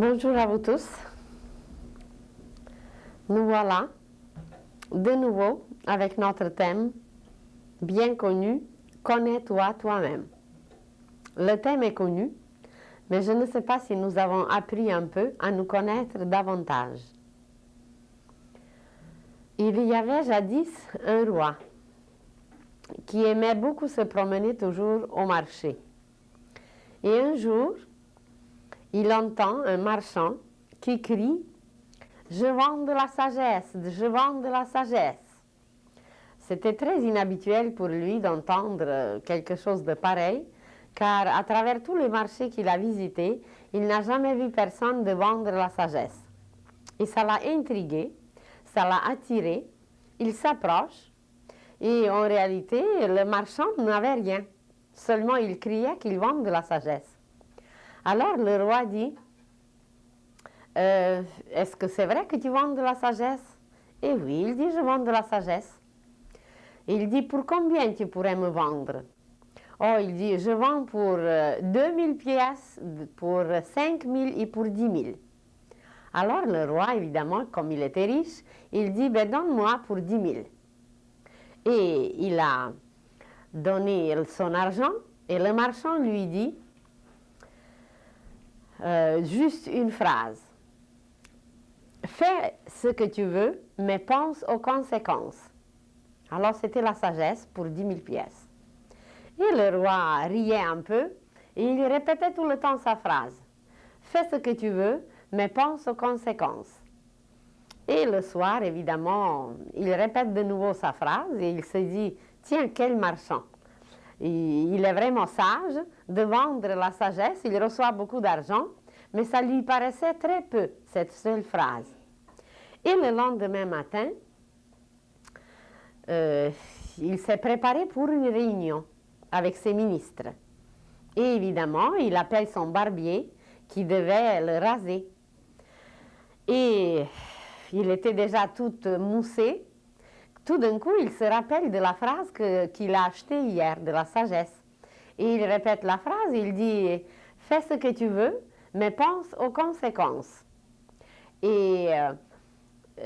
Bonjour à vous tous. Nous voilà de nouveau avec notre thème bien connu, connais-toi toi-même. Le thème est connu, mais je ne sais pas si nous avons appris un peu à nous connaître davantage. Il y avait jadis un roi qui aimait beaucoup se promener toujours au marché. Et un jour, il entend un marchand qui crie « Je vends de la sagesse, je vends de la sagesse ». C'était très inhabituel pour lui d'entendre quelque chose de pareil, car à travers tous les marchés qu'il a visités, il n'a jamais vu personne de vendre la sagesse. Et ça l'a intrigué, ça l'a attiré, il s'approche, et en réalité, le marchand n'avait rien. Seulement, il criait qu'il vend de la sagesse. Alors le roi dit « Est-ce que c'est vrai que tu vends de la sagesse ?» Et oui, il dit « Je vends de la sagesse ». Il dit « Pour combien tu pourrais me vendre ?» Oh, il dit « Je vends pour 2000 pièces, pour 5000 et pour 10 000. » Alors le roi, évidemment, comme il était riche, il dit « Ben, donne-moi pour 10 000. » Et il a donné son argent et le marchand lui dit juste une phrase. Fais ce que tu veux, mais pense aux conséquences. Alors c'était la sagesse pour 10 000 pièces. Et le roi riait un peu et il répétait tout le temps sa phrase. Fais ce que tu veux, mais pense aux conséquences. Et le soir, évidemment, il répète de nouveau sa phrase et il se dit, tiens, quel marchand. Il est vraiment sage de vendre la sagesse, il reçoit beaucoup d'argent, mais ça lui paraissait très peu, cette seule phrase. Et le lendemain matin, il s'est préparé pour une réunion avec ses ministres. Et évidemment, il appelle son barbier qui devait le raser. Et il était déjà tout moussé. Tout d'un coup, il se rappelle de la phrase qu'il a achetée hier, de la sagesse. Et il répète la phrase, il dit « Fais ce que tu veux, mais pense aux conséquences. » Et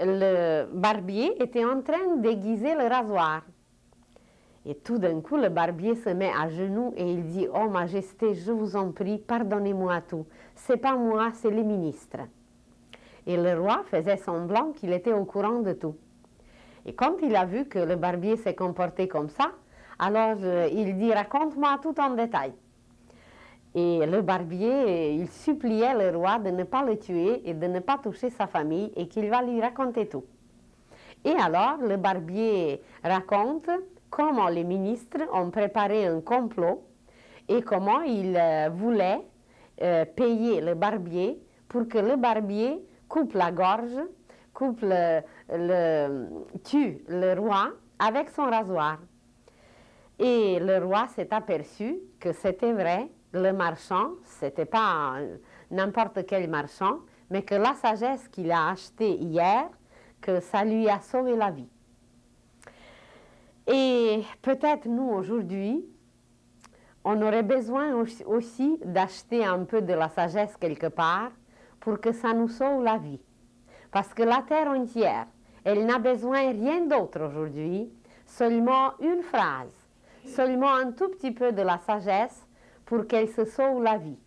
le barbier était en train d'aiguiser le rasoir. Et tout d'un coup, le barbier se met à genoux et il dit « Oh, Majesté, je vous en prie, pardonnez-moi tout. C'est pas moi, c'est les ministres. » Et le roi faisait semblant qu'il était au courant de tout. Et quand il a vu que le barbier s'est comporté comme ça, alors il dit « Raconte-moi tout en détail. » Et le barbier, il suppliait le roi de ne pas le tuer et de ne pas toucher sa famille et qu'il va lui raconter tout. Et alors, le barbier raconte comment les ministres ont préparé un complot et comment ils voulaient payer le barbier pour que le barbier coupe la gorge, tue le roi avec son rasoir. Et le roi s'est aperçu que c'était vrai, le marchand, c'était pas n'importe quel marchand, mais que la sagesse qu'il a achetée hier, que ça lui a sauvé la vie. Et peut-être nous, aujourd'hui, on aurait besoin aussi d'acheter un peu de la sagesse quelque part pour que ça nous sauve la vie. Parce que la terre entière, elle n'a besoin rien d'autre aujourd'hui, seulement une phrase, seulement un tout petit peu de la sagesse pour qu'elle se sauve la vie.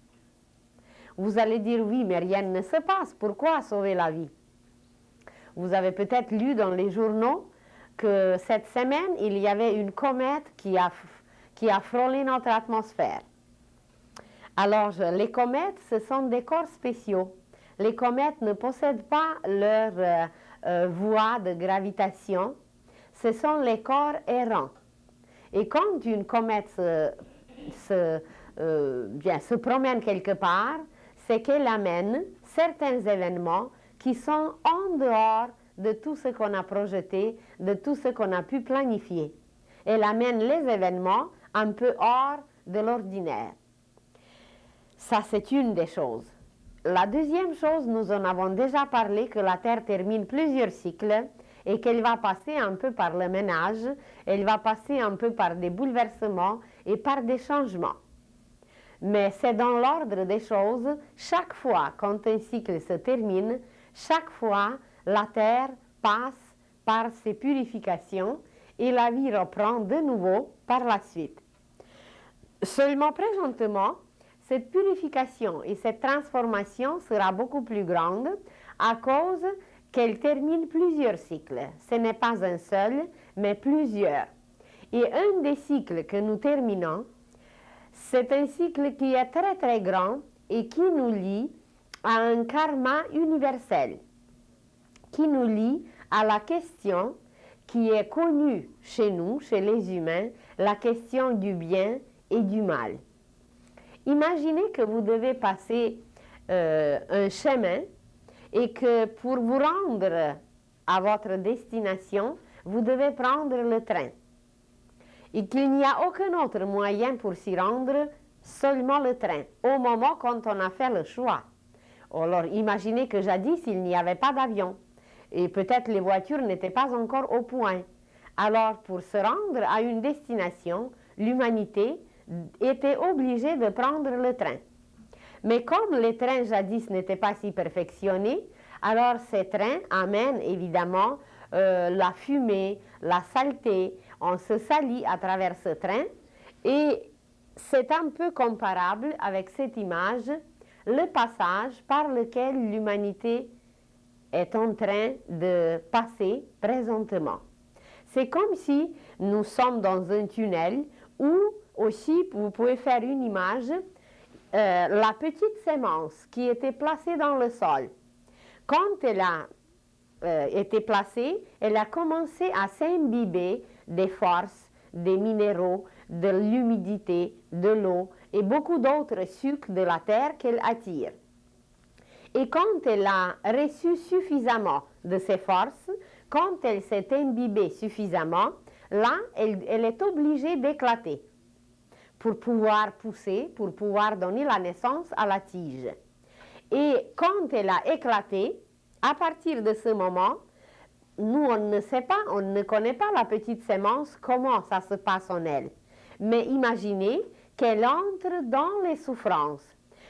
Vous allez dire oui, mais rien ne se passe, pourquoi sauver la vie? Vous avez peut-être lu dans les journaux que cette semaine, il y avait une comète qui a frôlé notre atmosphère. Alors, les comètes, ce sont des corps spéciaux. Les comètes ne possèdent pas leur voie de gravitation. Ce sont les corps errants. Et quand une comète se promène quelque part, c'est qu'elle amène certains événements qui sont en dehors de tout ce qu'on a projeté, de tout ce qu'on a pu planifier. Elle amène les événements un peu hors de l'ordinaire. Ça, c'est une des choses. La deuxième chose, nous en avons déjà parlé, que la Terre termine plusieurs cycles et qu'elle va passer un peu par le ménage, elle va passer un peu par des bouleversements et par des changements. Mais c'est dans l'ordre des choses, chaque fois quand un cycle se termine, chaque fois la terre passe par ses purifications et la vie reprend de nouveau par la suite. Seulement présentement, cette purification et cette transformation sera beaucoup plus grande à cause qu'elle termine plusieurs cycles. Ce n'est pas un seul, mais plusieurs. Et un des cycles que nous terminons, c'est un cycle qui est très très grand et qui nous lie à un karma universel, qui nous lie à la question qui est connue chez nous, chez les humains, la question du bien et du mal. Imaginez que vous devez passer un chemin et que pour vous rendre à votre destination, vous devez prendre le train. Et qu'il n'y a aucun autre moyen pour s'y rendre, seulement le train, au moment quand on a fait le choix. Alors imaginez que jadis, il n'y avait pas d'avion. Et peut-être les voitures n'étaient pas encore au point. Alors, pour se rendre à une destination, l'humanité était obligée de prendre le train. Mais comme les trains jadis n'étaient pas si perfectionnés, alors ces trains amènent évidemment la fumée, la saleté. On se salit à travers ce train et c'est un peu comparable avec cette image, le passage par lequel l'humanité est en train de passer présentement. C'est comme si nous sommes dans un tunnel où aussi vous pouvez faire une image, la petite sémence qui était placée dans le sol. Quand elle a été placée, elle a commencé à s'imbiber des forces, des minéraux, de l'humidité, de l'eau et beaucoup d'autres sucres de la terre qu'elle attire. Et quand elle a reçu suffisamment de ces forces, quand elle s'est imbibée suffisamment, là, elle est obligée d'éclater pour pouvoir pousser, pour pouvoir donner la naissance à la tige. Et quand elle a éclaté, à partir de ce moment, nous, on ne sait pas, on ne connaît pas la petite sémence, comment ça se passe en elle. Mais imaginez qu'elle entre dans les souffrances.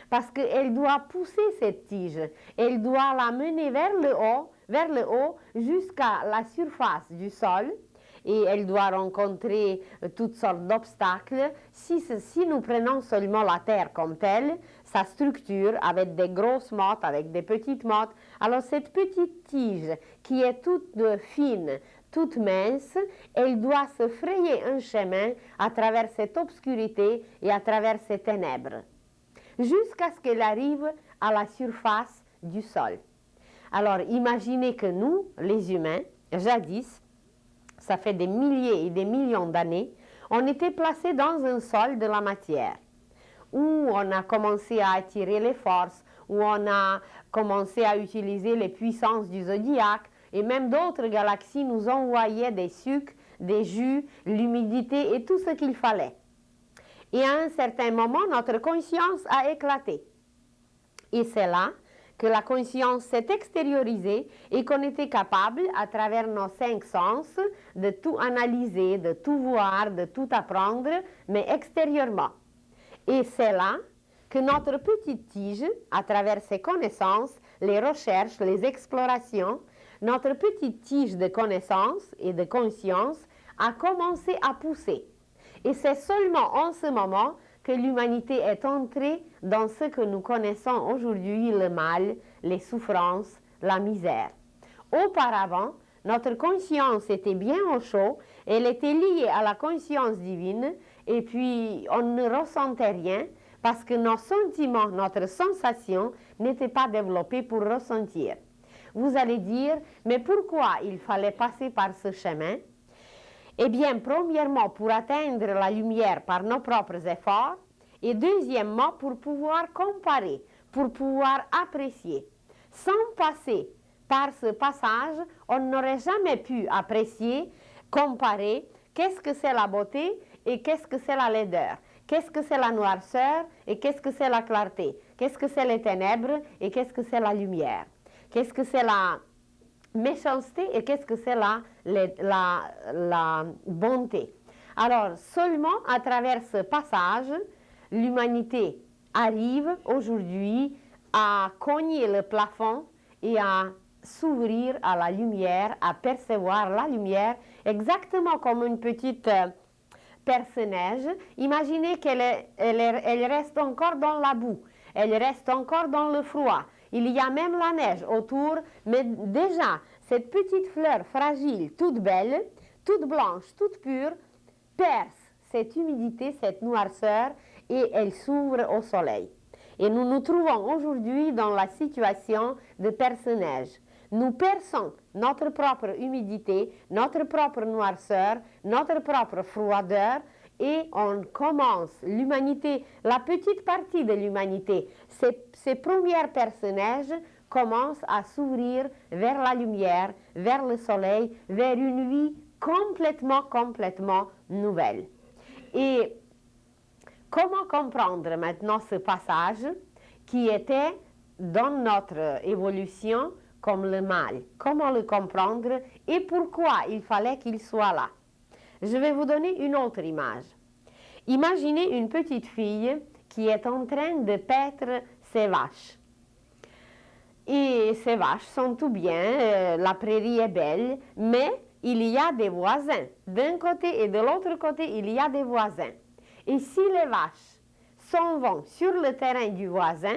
Parce qu'elle doit pousser cette tige, elle doit la mener vers le haut jusqu'à la surface du sol et elle doit rencontrer toutes sortes d'obstacles. Si nous prenons seulement la terre comme telle, sa structure avec des grosses mottes, avec des petites mottes, alors cette petite tige qui est toute fine, toute mince, elle doit se frayer un chemin à travers cette obscurité et à travers ces ténèbres, jusqu'à ce qu'elle arrive à la surface du sol. Alors, imaginez que nous, les humains, jadis, ça fait des milliers et des millions d'années, on était placés dans un sol de la matière, où on a commencé à attirer les forces, où on a commencé à utiliser les puissances du zodiaque, et même d'autres galaxies nous envoyaient des sucres, des jus, l'humidité et tout ce qu'il fallait. Et à un certain moment, notre conscience a éclaté. Et c'est là que la conscience s'est extériorisée et qu'on était capable, à travers nos 5 sens, de tout analyser, de tout voir, de tout apprendre, mais extérieurement. Et c'est là que notre petite tige, à travers ses connaissances, les recherches, les explorations, notre petite tige de connaissances et de conscience a commencé à pousser. Et c'est seulement en ce moment que l'humanité est entrée dans ce que nous connaissons aujourd'hui, le mal, les souffrances, la misère. Auparavant, notre conscience était bien au chaud, elle était liée à la conscience divine, et puis on ne ressentait rien parce que nos sentiments, notre sensation n'était pas développée pour ressentir. Vous allez dire, mais pourquoi il fallait passer par ce chemin? Eh bien, premièrement, pour atteindre la lumière par nos propres efforts, et deuxièmement, pour pouvoir comparer, pour pouvoir apprécier. Sans passer par ce passage, on n'aurait jamais pu apprécier, comparer, qu'est-ce que c'est la beauté et qu'est-ce que c'est la laideur, qu'est-ce que c'est la noirceur et qu'est-ce que c'est la clarté, qu'est-ce que c'est les ténèbres et qu'est-ce que c'est la lumière, qu'est-ce que c'est la méchanceté et qu'est-ce que c'est la bonté. Alors, seulement à travers ce passage, l'humanité arrive aujourd'hui à cogner le plafond et à s'ouvrir à la lumière, à percevoir la lumière, exactement comme une petite perce-neige. Imaginez elle reste encore dans la boue, elle reste encore dans le froid. Il y a même la neige autour, mais déjà, cette petite fleur fragile, toute belle, toute blanche, toute pure, perce cette humidité, cette noirceur, et elle s'ouvre au soleil. Et nous nous trouvons aujourd'hui dans la situation de perce-neige. Nous perçons notre propre humidité, notre propre noirceur, notre propre froideur, et on commence, l'humanité, la petite partie de l'humanité, ces premières perce-neige commencent à s'ouvrir vers la lumière, vers le soleil, vers une vie complètement nouvelle. Et comment comprendre maintenant ce passage qui était dans notre évolution comme le mal? Comment le comprendre et pourquoi il fallait qu'il soit là? Je vais vous donner une autre image. Imaginez une petite fille qui est en train de paître ses vaches. Et ces vaches sont tout bien, la prairie est belle, mais il y a des voisins. D'un côté et de l'autre côté, il y a des voisins. Et si les vaches s'en vont sur le terrain du voisin,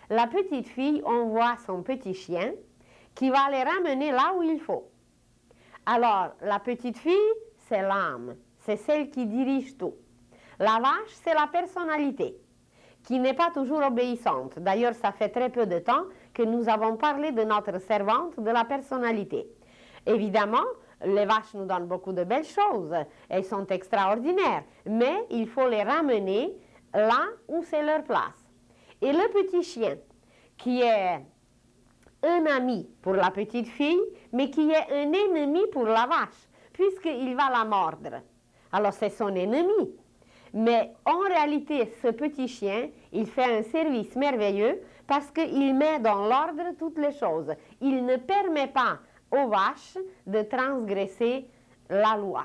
la petite fille envoie son petit chien qui va les ramener là où il faut. Alors, la petite fille, c'est l'âme, c'est celle qui dirige tout. La vache, c'est la personnalité, qui n'est pas toujours obéissante. D'ailleurs, ça fait très peu de temps que nous avons parlé de notre servante, de la personnalité. Évidemment, les vaches nous donnent beaucoup de belles choses, elles sont extraordinaires, mais il faut les ramener là où c'est leur place. Et le petit chien, qui est un ami pour la petite fille, mais qui est un ennemi pour la vache, puisqu'il va la mordre. Alors c'est son ennemi. Mais en réalité, ce petit chien, il fait un service merveilleux parce qu'il met dans l'ordre toutes les choses. Il ne permet pas aux vaches de transgresser la loi.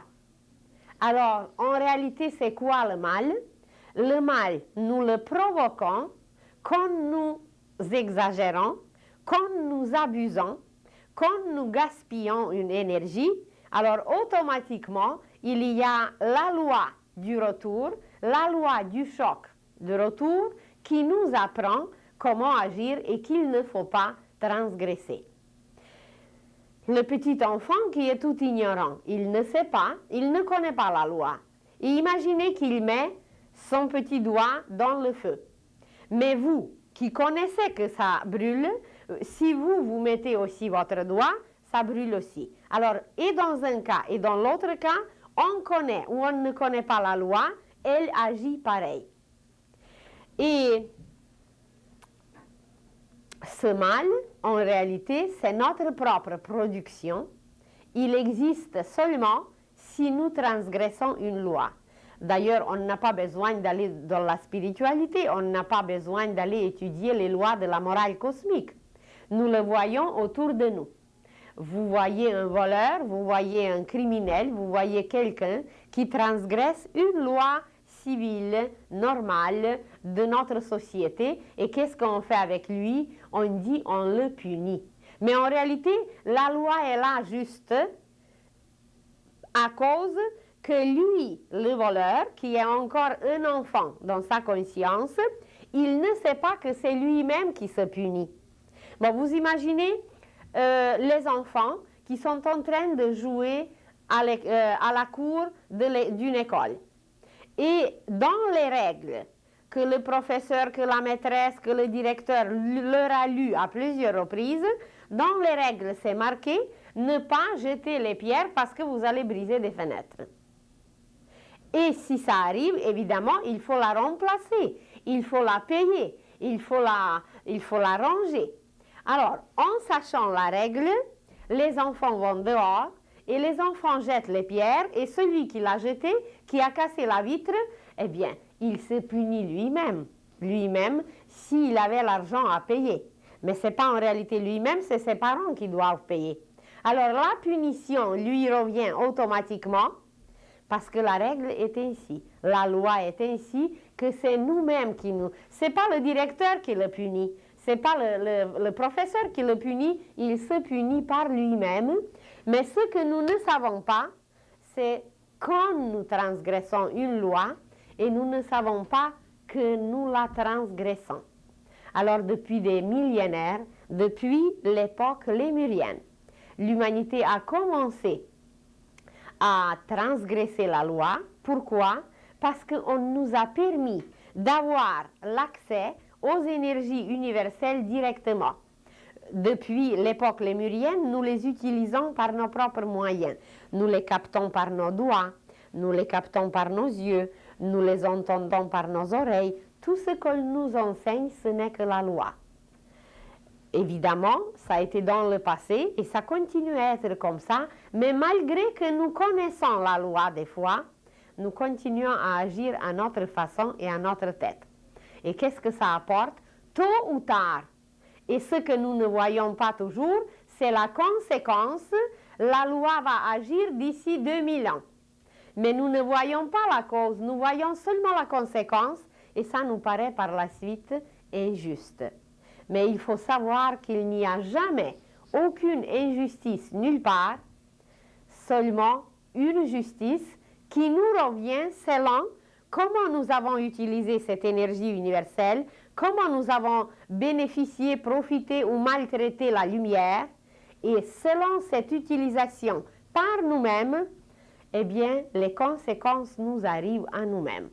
Alors, en réalité, c'est quoi le mal? Le mal, nous le provoquons quand nous exagérons, quand nous abusons, quand nous gaspillons une énergie. Alors, automatiquement, il y a la loi du retour, la loi du choc de retour qui nous apprend comment agir et qu'il ne faut pas transgresser. Le petit enfant qui est tout ignorant, il ne sait pas, il ne connaît pas la loi. Et imaginez qu'il met son petit doigt dans le feu. Mais vous, qui connaissez que ça brûle, si vous mettez aussi votre doigt, ça brûle aussi. Alors, et dans un cas et dans l'autre cas, on connaît ou on ne connaît pas la loi, elle agit pareil. Et ce mal, en réalité, c'est notre propre production. Il existe seulement si nous transgressons une loi. D'ailleurs, on n'a pas besoin d'aller dans la spiritualité, on n'a pas besoin d'aller étudier les lois de la morale cosmique. Nous le voyons autour de nous. Vous voyez un voleur, vous voyez un criminel, vous voyez quelqu'un qui transgresse une loi civile, normale de notre société. Et qu'est-ce qu'on fait avec lui? On dit on le punit. Mais en réalité, la loi est là juste à cause que lui, le voleur, qui est encore un enfant dans sa conscience, il ne sait pas que c'est lui-même qui se punit. Bon, vous imaginez les enfants qui sont en train de jouer à la cour d'une école. Et dans les règles que le professeur, que la maîtresse, que le directeur leur a lues à plusieurs reprises, dans les règles, c'est marqué « Ne pas jeter les pierres parce que vous allez briser des fenêtres ». Et si ça arrive, évidemment, il faut la remplacer, il faut la payer, il faut la ranger. Alors, en sachant la règle, les enfants vont dehors et les enfants jettent les pierres et celui qui l'a jeté, qui a cassé la vitre, eh bien, il se punit lui-même s'il avait l'argent à payer. Mais ce n'est pas en réalité lui-même, c'est ses parents qui doivent payer. Alors, la punition lui revient automatiquement Parce que la règle est ainsi, la loi est ainsi, que c'est nous-mêmes qui nous... C'est pas le directeur qui le punit, c'est pas le professeur qui le punit, il se punit par lui-même. Mais ce que nous ne savons pas, c'est quand nous transgressons une loi et nous ne savons pas que nous la transgressons. Alors depuis des millénaires, depuis l'époque lémurienne, l'humanité a commencé à transgresser la loi. Pourquoi? Parce qu'on nous a permis d'avoir l'accès aux énergies universelles directement. Depuis l'époque lémurienne, nous les utilisons par nos propres moyens. Nous les captons par nos doigts, nous les captons par nos yeux, nous les entendons par nos oreilles. Tout ce qu'on nous enseigne, ce n'est que la loi. Évidemment, ça a été dans le passé et ça continue à être comme ça, mais malgré que nous connaissons la loi des fois, nous continuons à agir à notre façon et à notre tête. Et qu'est-ce que ça apporte? Tôt ou tard, et ce que nous ne voyons pas toujours, c'est la conséquence. La loi va agir d'ici 2000 ans. Mais nous ne voyons pas la cause, nous voyons seulement la conséquence, et ça nous paraît par la suite injuste. Mais il faut savoir qu'il n'y a jamais aucune injustice nulle part, seulement une justice qui nous revient selon comment nous avons utilisé cette énergie universelle, comment nous avons bénéficié, profité ou maltraité la lumière, et selon cette utilisation par nous-mêmes, eh bien, les conséquences nous arrivent à nous-mêmes.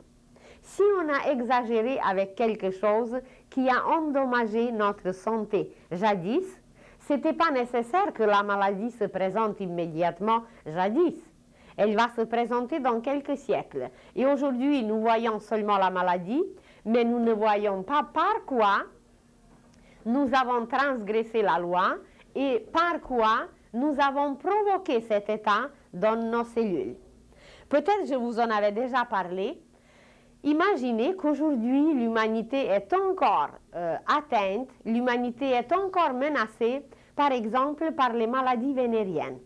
Si on a exagéré avec quelque chose qui a endommagé notre santé jadis, ce n'était pas nécessaire que la maladie se présente immédiatement jadis. Elle va se présenter dans quelques siècles. Et aujourd'hui, nous voyons seulement la maladie, mais nous ne voyons pas par quoi nous avons transgressé la loi et par quoi nous avons provoqué cet état dans nos cellules. Peut-être je vous en avais déjà parlé. Imaginez qu'aujourd'hui, l'humanité est encore atteinte, l'humanité est encore menacée, par exemple, par les maladies vénériennes.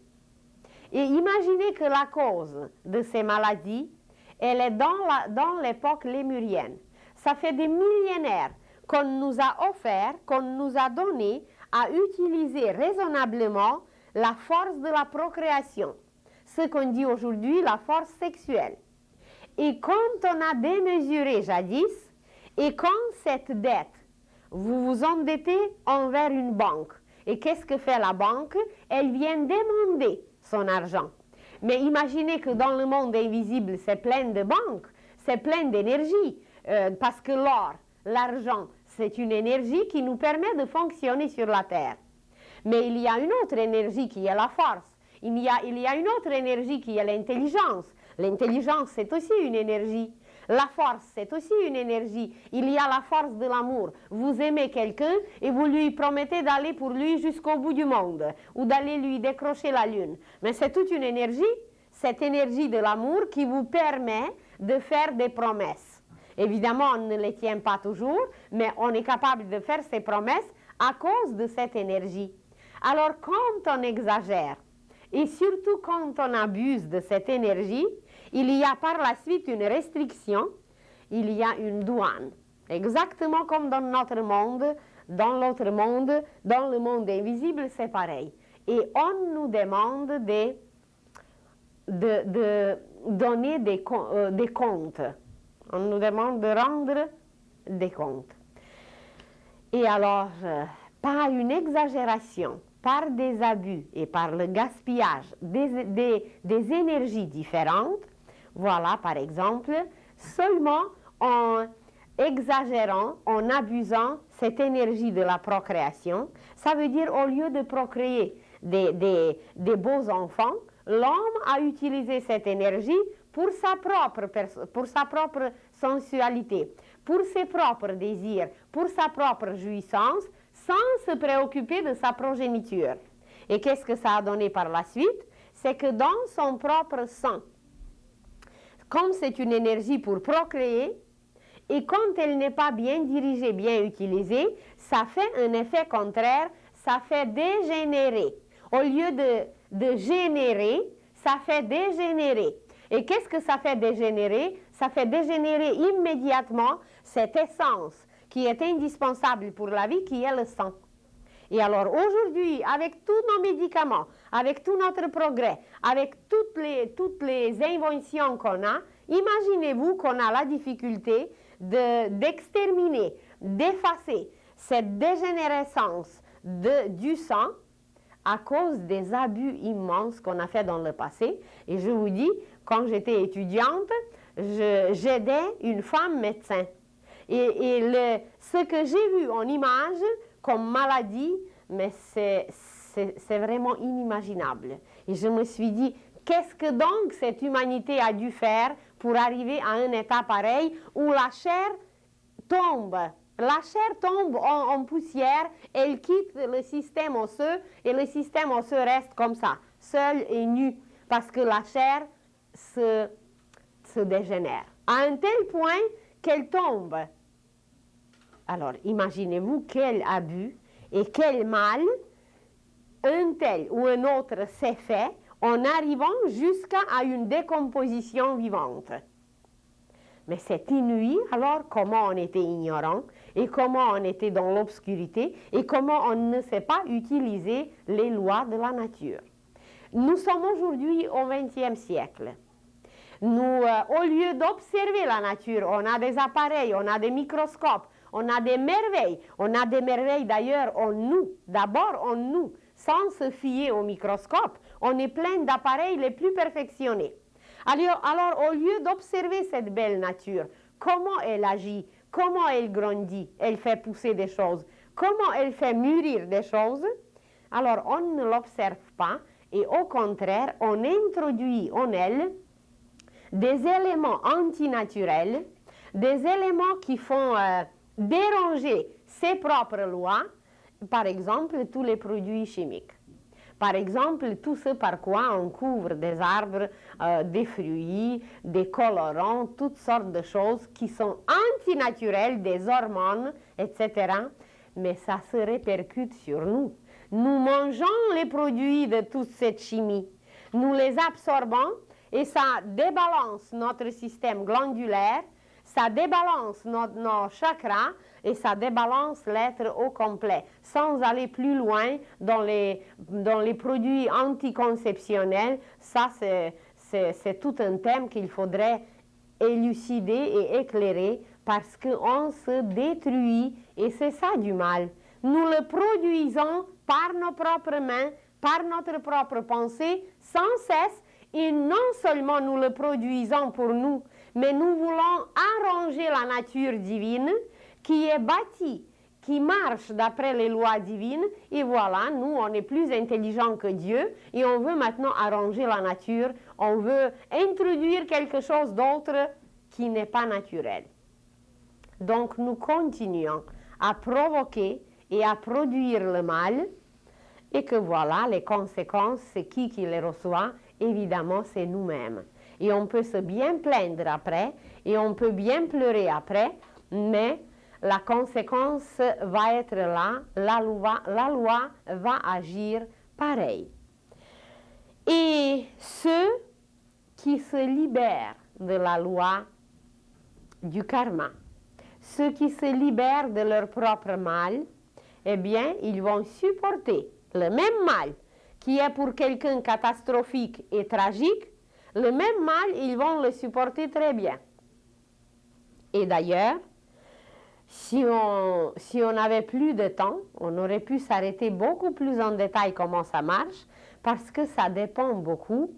Et imaginez que la cause de ces maladies, elle est dans l'époque lémurienne. Ça fait des millénaires qu'on nous a offert, qu'on nous a donné à utiliser raisonnablement la force de la procréation, ce qu'on dit aujourd'hui la force sexuelle. Et quand on a démesuré jadis, et quand cette dette, vous vous endettez envers une banque, et qu'est-ce que fait la banque? Elle vient demander son argent. Mais imaginez que dans le monde invisible, c'est plein de banques, c'est plein d'énergie, parce que l'or, l'argent, c'est une énergie qui nous permet de fonctionner sur la Terre. Mais il y a une autre énergie qui est la force. Il y a une autre énergie qui est l'intelligence. L'intelligence, c'est aussi une énergie. La force, c'est aussi une énergie. Il y a la force de l'amour. Vous aimez quelqu'un et vous lui promettez d'aller pour lui jusqu'au bout du monde ou d'aller lui décrocher la lune. Mais c'est toute une énergie, cette énergie de l'amour qui vous permet de faire des promesses. Évidemment, on ne les tient pas toujours, mais on est capable de faire ces promesses à cause de cette énergie. Alors, quand on exagère, et surtout quand on abuse de cette énergie, il y a par la suite une restriction, il y a une douane. Exactement comme dans notre monde, dans l'autre monde, dans le monde invisible, c'est pareil. Et on nous demande de donner des comptes. On nous demande de rendre des comptes. Et alors, par une exagération, par des abus et par le gaspillage des énergies différentes, voilà par exemple, seulement en exagérant, en abusant cette énergie de la procréation, ça veut dire au lieu de procréer des beaux enfants, l'homme a utilisé cette énergie pour sa propre sensualité, pour ses propres désirs, pour sa propre jouissance, sans se préoccuper de sa progéniture. Et qu'est-ce que ça a donné par la suite? C'est que dans son propre sang, comme c'est une énergie pour procréer, et quand elle n'est pas bien dirigée, bien utilisée, ça fait un effet contraire, ça fait dégénérer. Au lieu de générer, ça fait dégénérer. Et qu'est-ce que ça fait dégénérer? Ça fait dégénérer immédiatement cette essence qui est indispensable pour la vie, qui est le sang. Et alors aujourd'hui, avec tous nos médicaments, avec tout notre progrès, avec toutes les inventions qu'on a, imaginez-vous qu'on a la difficulté d'exterminer, d'effacer cette dégénérescence du sang à cause des abus immenses qu'on a fait dans le passé. Et je vous dis, quand j'étais étudiante, j'aidais une femme médecin. Et ce que j'ai vu en image comme maladie, mais c'est vraiment inimaginable. Et je me suis dit, qu'est-ce que donc cette humanité a dû faire pour arriver à un état pareil où la chair tombe? La chair tombe en poussière, elle quitte le système osseux et le système osseux reste comme ça, seul et nu, parce que la chair se dégénère. À un tel point qu'elle tombe. Alors, imaginez-vous quel abus et quel mal un tel ou un autre s'est fait en arrivant jusqu'à une décomposition vivante. Mais c'est inouï, alors comment on était ignorant et comment on était dans l'obscurité et comment on ne sait pas utiliser les lois de la nature. Nous sommes aujourd'hui au XXe siècle. Nous, au lieu d'observer la nature, on a des appareils, on a des microscopes, on a des merveilles d'ailleurs en nous, d'abord en nous, sans se fier au microscope, on est plein d'appareils les plus perfectionnés. Alors, au lieu d'observer cette belle nature, comment elle agit, comment elle grandit, elle fait pousser des choses, comment elle fait mûrir des choses, alors on ne l'observe pas et au contraire, on introduit en elle des éléments antinaturels, des éléments qui font déranger ses propres lois, par exemple tous les produits chimiques. Par exemple, tout ce par quoi on couvre des arbres, des fruits, des colorants, toutes sortes de choses qui sont antinaturelles, des hormones, etc. Mais ça se répercute sur nous. Nous mangeons les produits de toute cette chimie. Nous les absorbons et ça débalance notre système glandulaire, ça débalance nos chakras et ça débalance l'être au complet, sans aller plus loin dans les produits anticonceptionnels. Ça, c'est tout un thème qu'il faudrait élucider et éclairer parce qu'on se détruit et c'est ça du mal. Nous le produisons par nos propres mains, par notre propre pensée, sans cesse. Et non seulement nous le produisons pour nous, mais nous voulons arranger la nature divine qui est bâtie, qui marche d'après les lois divines. Et voilà, nous, on est plus intelligents que Dieu et on veut maintenant arranger la nature. On veut introduire quelque chose d'autre qui n'est pas naturel. Donc, nous continuons à provoquer et à produire le mal et que voilà, les conséquences, c'est qui les reçoit? Évidemment, c'est nous-mêmes. Et on peut se bien plaindre après, et on peut bien pleurer après, mais la conséquence va être là, la loi va agir pareil. Et ceux qui se libèrent de la loi du karma, ceux qui se libèrent de leur propre mal, eh bien, ils vont supporter le même mal qui est pour quelqu'un catastrophique et tragique, le même mal, ils vont le supporter très bien. Et d'ailleurs, si on avait plus de temps, on aurait pu s'arrêter beaucoup plus en détail comment ça marche, parce que ça dépend beaucoup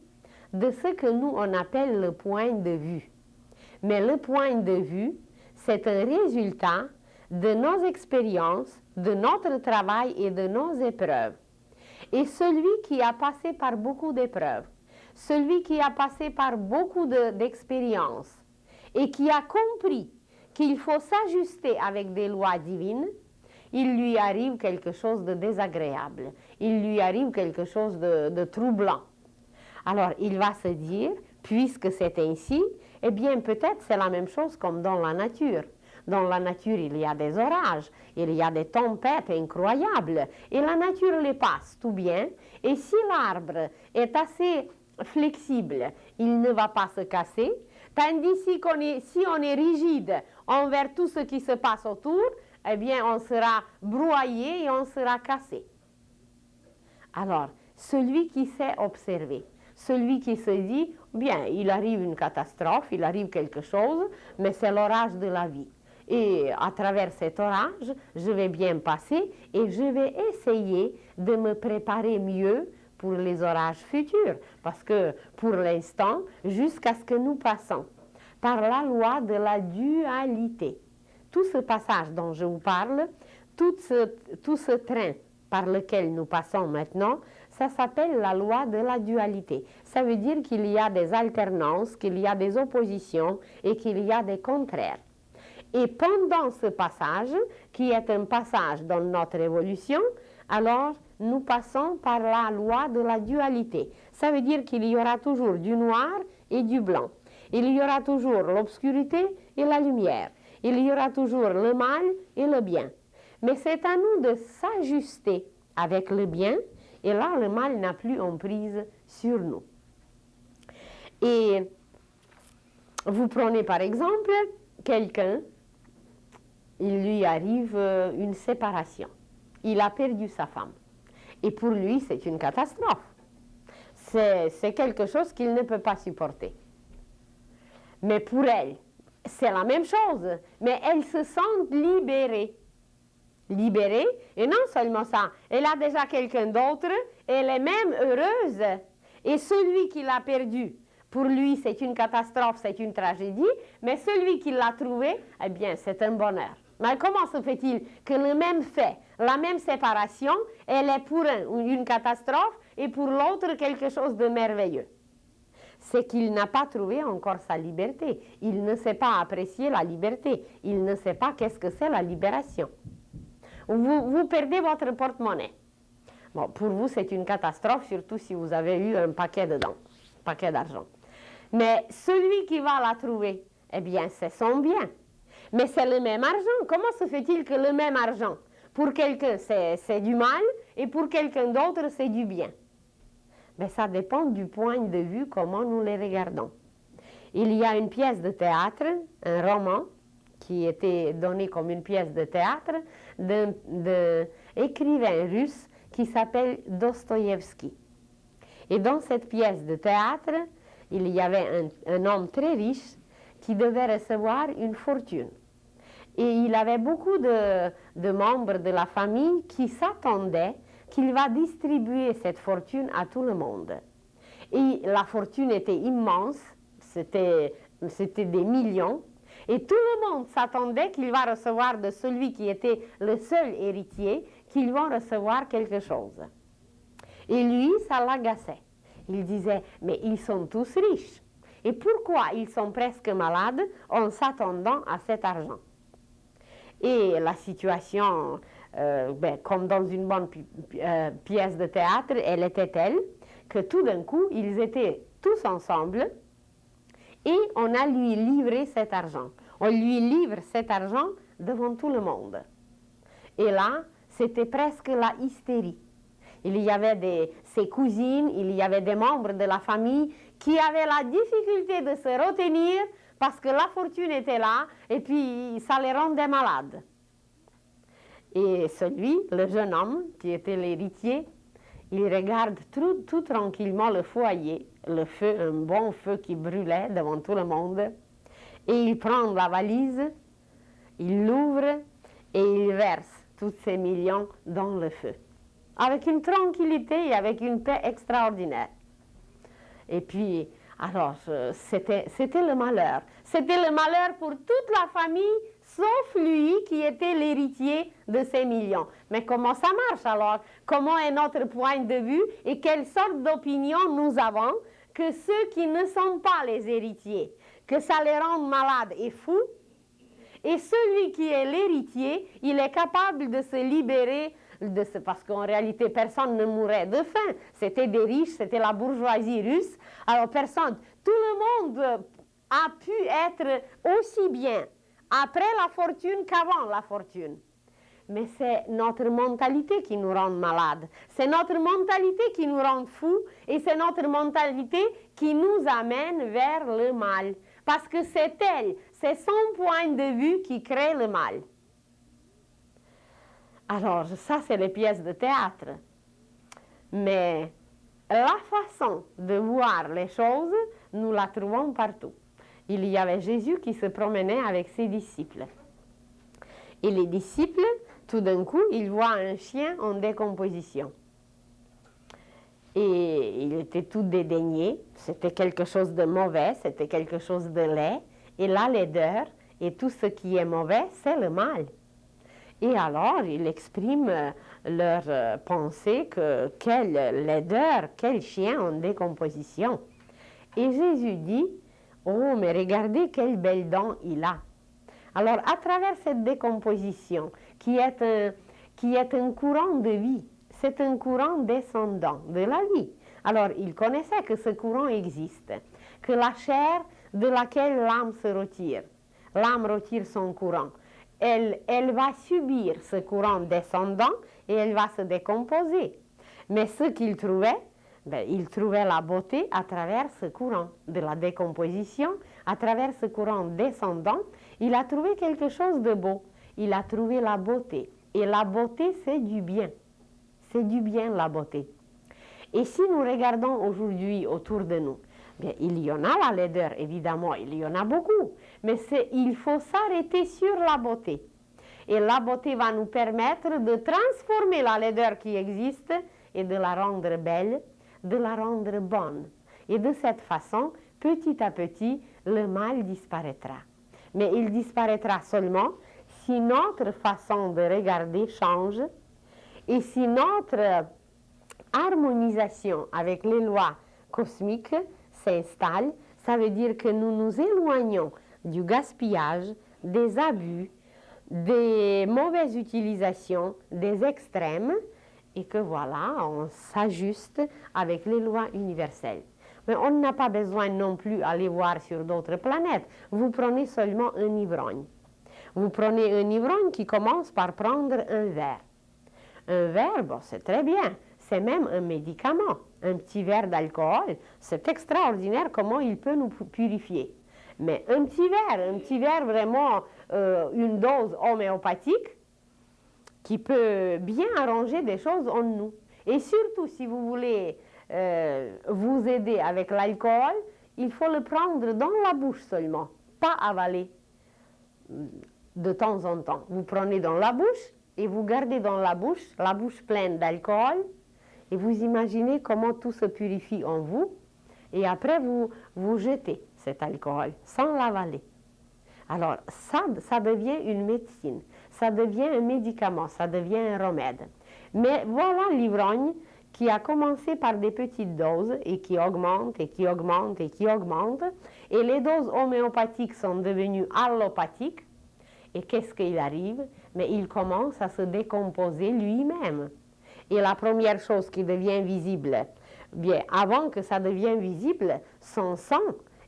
de ce que nous, on appelle le point de vue. Mais le point de vue, c'est un résultat de nos expériences, de notre travail et de nos épreuves. Et celui qui a passé par beaucoup d'épreuves, celui qui a passé par beaucoup d'expériences et qui a compris qu'il faut s'ajuster avec des lois divines, il lui arrive quelque chose de désagréable, il lui arrive quelque chose de troublant. Alors il va se dire, puisque c'est ainsi, eh bien peut-être c'est la même chose comme dans la nature. Dans la nature, il y a des orages, il y a des tempêtes incroyables, et la nature les passe tout bien. Et si l'arbre est assez flexible, il ne va pas se casser, tandis si on est rigide envers tout ce qui se passe autour, eh bien, on sera broyé et on sera cassé. Alors, celui qui sait observer, celui qui se dit, bien, il arrive une catastrophe, il arrive quelque chose, mais c'est l'orage de la vie. Et à travers cet orage, je vais bien passer et je vais essayer de me préparer mieux pour les orages futurs. Parce que pour l'instant, jusqu'à ce que nous passons par la loi de la dualité, tout ce passage dont je vous parle, tout ce train par lequel nous passons maintenant, ça s'appelle la loi de la dualité. Ça veut dire qu'il y a des alternances, qu'il y a des oppositions et qu'il y a des contraires. Et pendant ce passage, qui est un passage dans notre évolution, alors nous passons par la loi de la dualité. Ça veut dire qu'il y aura toujours du noir et du blanc. Il y aura toujours l'obscurité et la lumière. Il y aura toujours le mal et le bien. Mais c'est à nous de s'ajuster avec le bien, et là, le mal n'a plus emprise sur nous. Et vous prenez par exemple quelqu'un, il lui arrive une séparation. Il a perdu sa femme. Et pour lui, c'est une catastrophe. C'est quelque chose qu'il ne peut pas supporter. Mais pour elle, c'est la même chose. Mais elle se sent libérée. Libérée, et non seulement ça, elle a déjà quelqu'un d'autre, elle est même heureuse. Et celui qui l'a perdu, pour lui, c'est une catastrophe, c'est une tragédie, mais celui qui l'a trouvé, eh bien, c'est un bonheur. Mais comment se fait-il que le même fait, la même séparation, elle est pour un une catastrophe et pour l'autre quelque chose de merveilleux? C'est qu'il n'a pas trouvé encore sa liberté. Il ne sait pas apprécier la liberté. Il ne sait pas qu'est-ce que c'est la libération. Vous perdez votre porte-monnaie. Bon, pour vous, c'est une catastrophe, surtout si vous avez eu un paquet dedans, un paquet d'argent. Mais celui qui va la trouver, eh bien, c'est son bien. Mais c'est le même argent. Comment se fait-il que le même argent, pour quelqu'un, c'est du mal, et pour quelqu'un d'autre, c'est du bien? Mais ça dépend du point de vue, comment nous les regardons. Il y a une pièce de théâtre, un roman, qui était donné comme une pièce de théâtre d'un écrivain russe qui s'appelle Dostoïevski. Et dans cette pièce de théâtre, il y avait un homme très riche qui devait recevoir une fortune. Et il avait beaucoup de membres de la famille qui s'attendaient qu'il va distribuer cette fortune à tout le monde. Et la fortune était immense, c'était des millions, et tout le monde s'attendait qu'il va recevoir de celui qui était le seul héritier, qu'il va recevoir quelque chose. Et lui, ça l'agaçait. Il disait, mais ils sont tous riches. Et pourquoi ils sont presque malades en s'attendant à cet argent? Et la situation, comme dans une bonne pièce de théâtre, elle était telle que tout d'un coup, ils étaient tous ensemble et on a lui livré cet argent. On lui livre cet argent devant tout le monde. Et là, c'était presque la hystérie. Il y avait ses cousines, il y avait des membres de la famille qui avaient la difficulté de se retenir parce que la fortune était là et puis ça les rendait malades. Et celui, le jeune homme qui était l'héritier, il regarde tout tranquillement le foyer, le feu, un bon feu qui brûlait devant tout le monde, et il prend la valise, il l'ouvre et il verse tous ces millions dans le feu, avec une tranquillité et avec une paix extraordinaire. Et puis, alors, c'était le malheur. C'était le malheur pour toute la famille, sauf lui qui était l'héritier de ces millions. Mais comment ça marche alors? Comment est notre point de vue et quelle sorte d'opinion nous avons que ceux qui ne sont pas les héritiers, que ça les rend malades et fous, et celui qui est l'héritier, il est capable de se libérer parce qu'en réalité, personne ne mourait de faim. C'était des riches, c'était la bourgeoisie russe. Alors personne, tout le monde a pu être aussi bien après la fortune qu'avant la fortune. mais c'est notre mentalité qui nous rend malades. C'est notre mentalité qui nous rend fous et c'est notre mentalité qui nous amène vers le mal. Parce que c'est elle, c'est son point de vue qui crée le mal. Alors, ça, c'est les pièces de théâtre. Mais la façon de voir les choses, nous la trouvons partout. Il y avait Jésus qui se promenait avec ses disciples. Et les disciples, tout d'un coup, ils voient un chien en décomposition. Et il était tout dédaigné, c'était quelque chose de mauvais, c'était quelque chose de laid. Et la laideur et tout ce qui est mauvais, c'est le mal. Et alors, il exprime leur pensée que quelle laideur, quel chien en décomposition. Et Jésus dit, oh, mais regardez quelle belle dent il a. Alors, à travers cette décomposition, qui est un courant de vie, c'est un courant descendant de la vie. Alors, il connaissait que ce courant existe, que la chair de laquelle l'âme se retire, l'âme retire son courant. Elle va subir ce courant descendant et elle va se décomposer. Mais ce qu'il trouvait, il trouvait la beauté à travers ce courant de la décomposition, à travers ce courant descendant, il a trouvé quelque chose de beau. Il a trouvé la beauté. Et la beauté, c'est du bien. C'est du bien, la beauté. Et si nous regardons aujourd'hui autour de nous, bien, il y en a la laideur, évidemment, il y en a beaucoup. Mais il faut s'arrêter sur la beauté. Et la beauté va nous permettre de transformer la laideur qui existe et de la rendre belle, de la rendre bonne. Et de cette façon, petit à petit, le mal disparaîtra. Mais il disparaîtra seulement si notre façon de regarder change et si notre harmonisation avec les lois cosmiques s'installe. Ça veut dire que nous nous éloignons du gaspillage, des abus, des mauvaises utilisations, des extrêmes, et que voilà, on s'ajuste avec les lois universelles. Mais on n'a pas besoin non plus d'aller voir sur d'autres planètes. Vous prenez seulement un ivrogne. Vous prenez un ivrogne qui commence par prendre un verre. Un verre, bon, c'est très bien. C'est même un médicament. Un petit verre d'alcool, c'est extraordinaire comment il peut nous purifier. Mais un petit verre vraiment, une dose homéopathique, qui peut bien arranger des choses en nous. Et surtout, si vous voulez vous aider avec l'alcool, il faut le prendre dans la bouche seulement, pas avaler de temps en temps. Vous prenez dans la bouche et vous gardez dans la bouche pleine d'alcool, et vous imaginez comment tout se purifie en vous, et après vous jetez cet alcool sans l'avaler. Alors ça devient une médecine, ça devient un médicament, ça devient un remède. Mais voilà l'ivrogne qui a commencé par des petites doses et qui augmente et qui augmente et qui augmente. Et les doses homéopathiques sont devenues allopathiques. Et qu'est-ce qu'il arrive? Mais il commence à se décomposer lui-même. Et la première chose qui devient visible, bien avant que ça devienne visible, son sang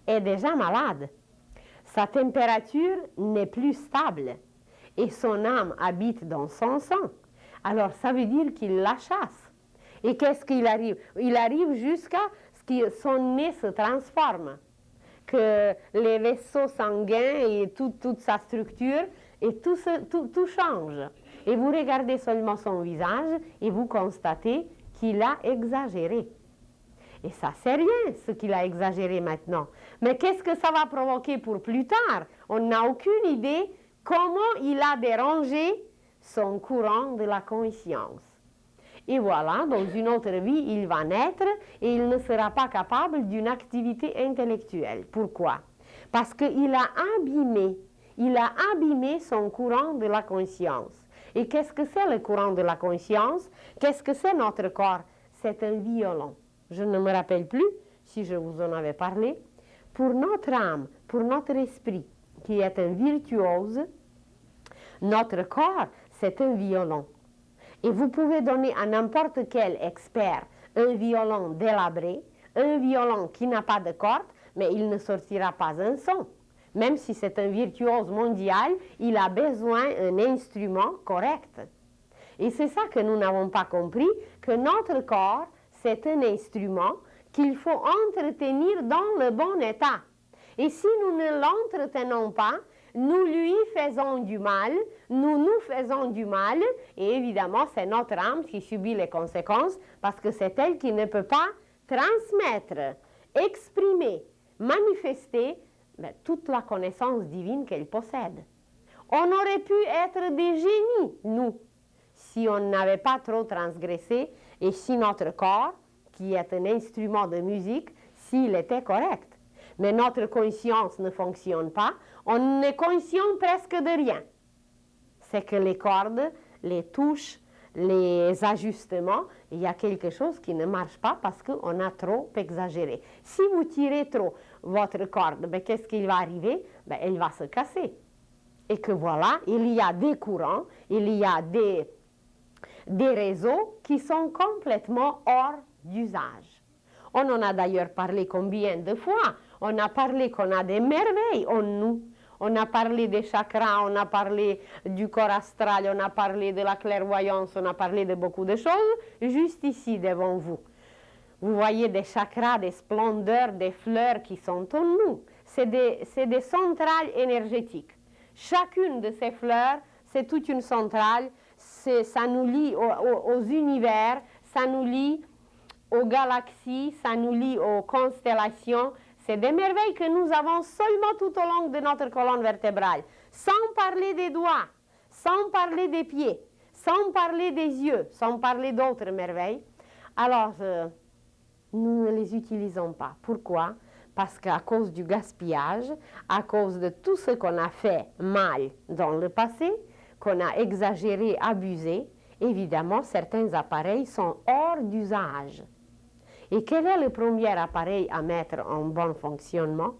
est déjà malade. Sa température n'est plus stable et son âme habite dans son sang. Alors ça veut dire qu'il la chasse. Et qu'est-ce qu'il arrive? Il arrive jusqu'à ce que son nez se transforme, que les vaisseaux sanguins et toute sa structure, et tout change. Et vous regardez seulement son visage et vous constatez qu'il a exagéré. Et ça, c'est rien, ce qu'il a exagéré maintenant. Mais qu'est-ce que ça va provoquer pour plus tard? On n'a aucune idée comment il a dérangé son courant de la conscience. Et voilà, dans une autre vie, il va naître et il ne sera pas capable d'une activité intellectuelle. Pourquoi? Parce qu'il a abîmé son courant de la conscience. Et qu'est-ce que c'est le courant de la conscience? Qu'est-ce que c'est notre corps? C'est un violon. Je ne me rappelle plus si je vous en avais parlé. Pour notre âme, pour notre esprit, qui est un virtuose, notre corps, c'est un violon. Et vous pouvez donner à n'importe quel expert un violon délabré, un violon qui n'a pas de corde, mais il ne sortira pas un son. Même si c'est un virtuose mondial, il a besoin d'un instrument correct. Et c'est ça que nous n'avons pas compris, que notre corps, c'est un instrument qu'il faut entretenir dans le bon état. Et si nous ne l'entretenons pas, nous lui faisons du mal, nous nous faisons du mal, et évidemment, c'est notre âme qui subit les conséquences, parce que c'est elle qui ne peut pas transmettre, exprimer, manifester toute la connaissance divine qu'elle possède. On aurait pu être des génies, nous, si on n'avait pas trop transgressé, et si notre corps, qui est un instrument de musique, s'il était correct. Mais notre conscience ne fonctionne pas, on est conscient presque de rien. C'est que les cordes, les touches, les ajustements, il y a quelque chose qui ne marche pas parce qu'on a trop exagéré. Si vous tirez trop votre corde, qu'est-ce qui va arriver? Elle va se casser. Et que voilà, il y a des courants, il y a des réseaux qui sont complètement hors d'usage. On en a d'ailleurs parlé combien de fois? On a parlé qu'on a des merveilles en nous. On a parlé des chakras, on a parlé du corps astral, on a parlé de la clairvoyance, on a parlé de beaucoup de choses, juste ici devant vous. Vous voyez des chakras, des splendeurs, des fleurs qui sont en nous. C'est des centrales énergétiques. Chacune de ces fleurs, c'est toute une centrale, ça nous lie aux univers, ça nous lie aux galaxies, ça nous lie aux constellations. C'est des merveilles que nous avons seulement tout au long de notre colonne vertébrale, sans parler des doigts, sans parler des pieds, sans parler des yeux, sans parler d'autres merveilles. Alors, nous ne les utilisons pas. Pourquoi? Parce qu'à cause du gaspillage, à cause de tout ce qu'on a fait mal dans le passé, qu'on a exagéré, abusé, évidemment, certains appareils sont hors d'usage. Et quel est le premier appareil à mettre en bon fonctionnement?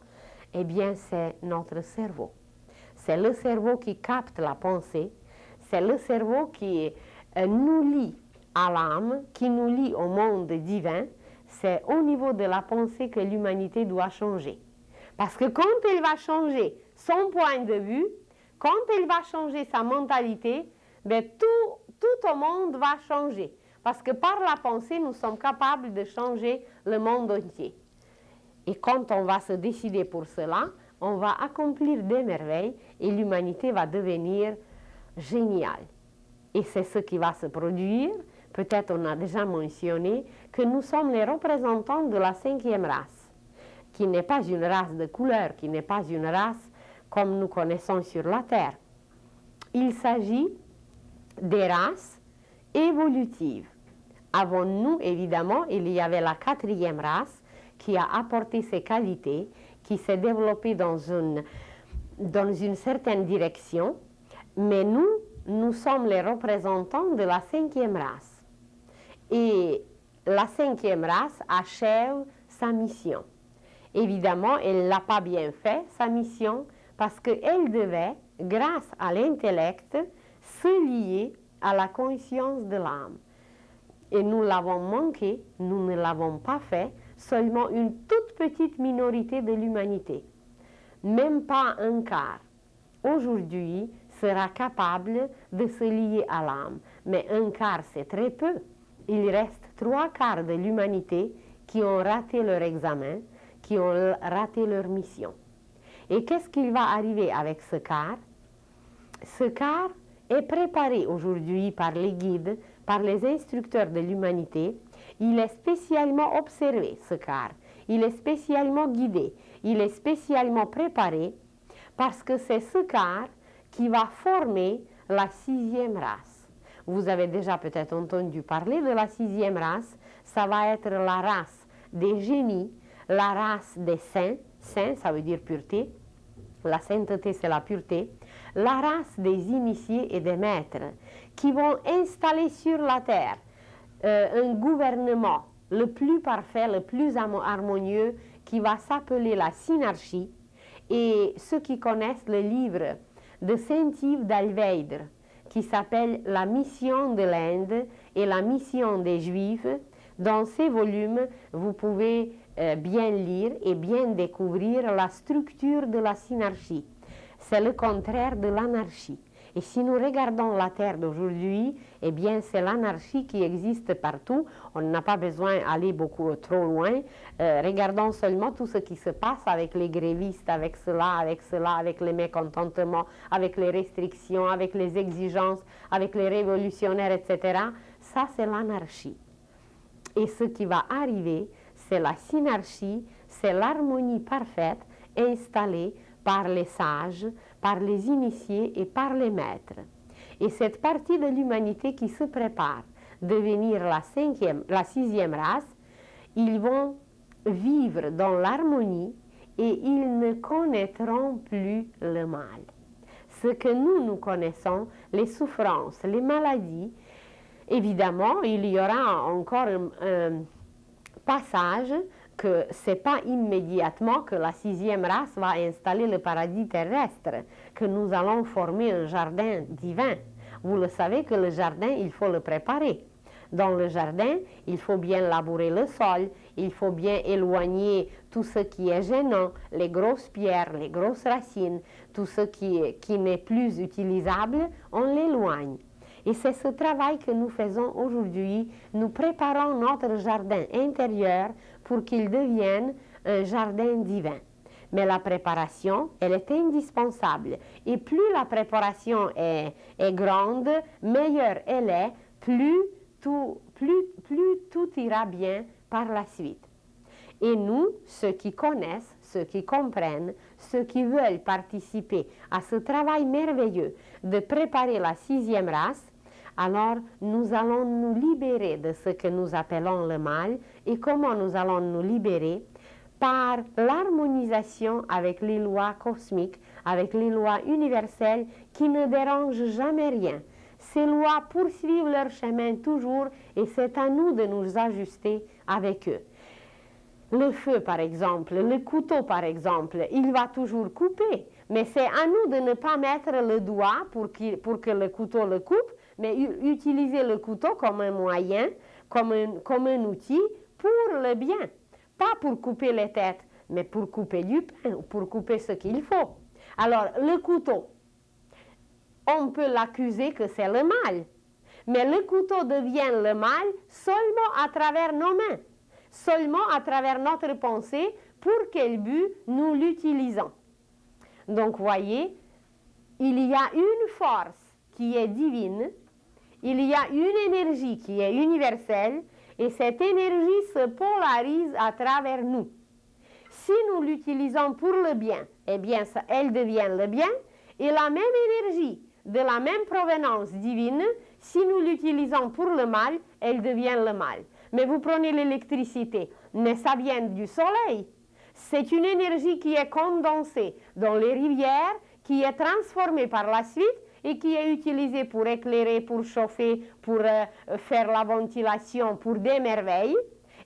Eh bien, c'est notre cerveau. C'est le cerveau qui capte la pensée, c'est le cerveau qui nous lie à l'âme, qui nous lie au monde divin. C'est au niveau de la pensée que l'humanité doit changer. Parce que quand elle va changer son point de vue, quand elle va changer sa mentalité, tout au monde va changer. Parce que par la pensée, nous sommes capables de changer le monde entier. Et quand on va se décider pour cela, on va accomplir des merveilles et l'humanité va devenir géniale. Et c'est ce qui va se produire. Peut-être on a déjà mentionné que nous sommes les représentants de la 5e race, qui n'est pas une race de couleur, qui n'est pas une race comme nous connaissons sur la Terre. Il s'agit des races évolutives. Avant nous, évidemment, il y avait la 4e race qui a apporté ses qualités, qui s'est développée dans une certaine direction, mais nous sommes les représentants de la 5e race. Et la 5e race achève sa mission. Évidemment, elle ne l'a pas bien fait, sa mission, parce qu'elle devait, grâce à l'intellect, se lier à la conscience de l'âme. Et nous l'avons manqué, nous ne l'avons pas fait, seulement une toute petite minorité de l'humanité. Même pas un quart, aujourd'hui, sera capable de se lier à l'âme. Mais un quart, c'est très peu. Il reste 3/4 de l'humanité qui ont raté leur examen, qui ont raté leur mission. Et qu'est-ce qu'il va arriver avec ce quart? Ce quart est préparé aujourd'hui par les guides, par les instructeurs de l'humanité. Il est spécialement observé, ce quart. Il est spécialement guidé. Il est spécialement préparé parce que c'est ce quart qui va former la 6e race. Vous avez déjà peut-être entendu parler de la 6e race. Ça va être la race des génies, la race des saints. Saint, ça veut dire pureté. La sainteté, c'est la pureté. La race des initiés et des maîtres qui vont installer sur la terre un gouvernement le plus parfait, le plus harmonieux, qui va s'appeler la synarchie. Et ceux qui connaissent le livre de Saint-Yves d'Alveidre, qui s'appelle La mission de l'Inde et la mission des Juifs, dans ces volumes, vous pouvez bien lire et bien découvrir la structure de la synarchie. C'est le contraire de l'anarchie. Et si nous regardons la Terre d'aujourd'hui, eh bien, c'est l'anarchie qui existe partout. On n'a pas besoin d'aller trop loin. Regardons seulement tout ce qui se passe avec les grévistes, avec cela, avec les mécontentements, avec les restrictions, avec les exigences, avec les révolutionnaires, etc. Ça, c'est l'anarchie. Et ce qui va arriver, c'est la synarchie, c'est l'harmonie parfaite installée par les sages, par les initiés et par les maîtres. Et cette partie de l'humanité qui se prépare à devenir la sixième race, ils vont vivre dans l'harmonie et ils ne connaîtront plus le mal. Ce que nous connaissons, les souffrances, les maladies, évidemment, il y aura encore un passage que ce n'est pas immédiatement que la sixième race va installer le paradis terrestre, que nous allons former un jardin divin. Vous le savez que le jardin, il faut le préparer. Dans le jardin, il faut bien labourer le sol, il faut bien éloigner tout ce qui est gênant, les grosses pierres, les grosses racines, tout ce qui n'est plus utilisable, on l'éloigne. Et c'est ce travail que nous faisons aujourd'hui. Nous préparons notre jardin intérieur pour qu'il devienne un jardin divin. Mais la préparation, elle est indispensable. Et plus la préparation est grande, meilleure elle est, plus tout ira bien par la suite. Et nous, ceux qui connaissent, ceux qui comprennent, ceux qui veulent participer à ce travail merveilleux de préparer la sixième race, alors nous allons nous libérer de ce que nous appelons le mal. Et comment nous allons nous libérer? Par l'harmonisation avec les lois cosmiques, avec les lois universelles qui ne dérangent jamais rien. Ces lois poursuivent leur chemin toujours et c'est à nous de nous ajuster avec eux. Le feu, par exemple, le couteau, par exemple, il va toujours couper. Mais c'est à nous de ne pas mettre le doigt pour que le couteau le coupe, mais utiliser le couteau comme un moyen, comme un outil pour le bien. Pas pour couper les têtes, mais pour couper du pain, pour couper ce qu'il faut. Alors, le couteau, on peut l'accuser que c'est le mal. Mais le couteau devient le mal seulement à travers nos mains, seulement à travers notre pensée, pour quel but nous l'utilisons. Donc, voyez, il y a une force qui est divine, il y a une énergie qui est universelle, et cette énergie se polarise à travers nous. Si nous l'utilisons pour le bien, eh bien, elle devient le bien, et la même énergie, de la même provenance divine, si nous l'utilisons pour le mal, elle devient le mal. Mais vous prenez l'électricité, mais ça vient du soleil. C'est une énergie qui est condensée dans les rivières, qui est transformée par la suite et qui est utilisée pour éclairer, pour chauffer, pour faire la ventilation, pour des merveilles.